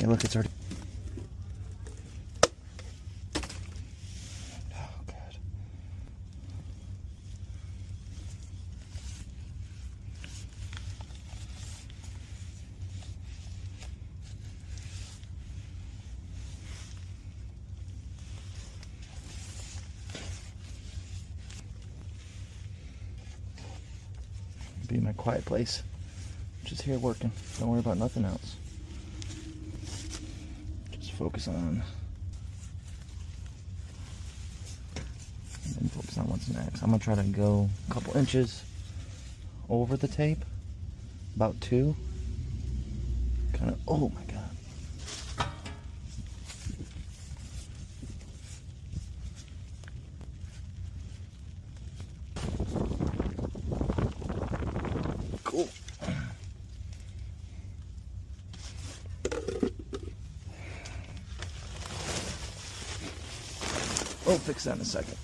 Yeah, look, it's already. Oh, God. Be my quiet place. Just here working. Don't worry about nothing else. Just focus on. And then focus on what's next. I'm gonna try to go a couple inches over the tape. About 2. Kind of. Oh my God. Cool. We'll fix that in a second.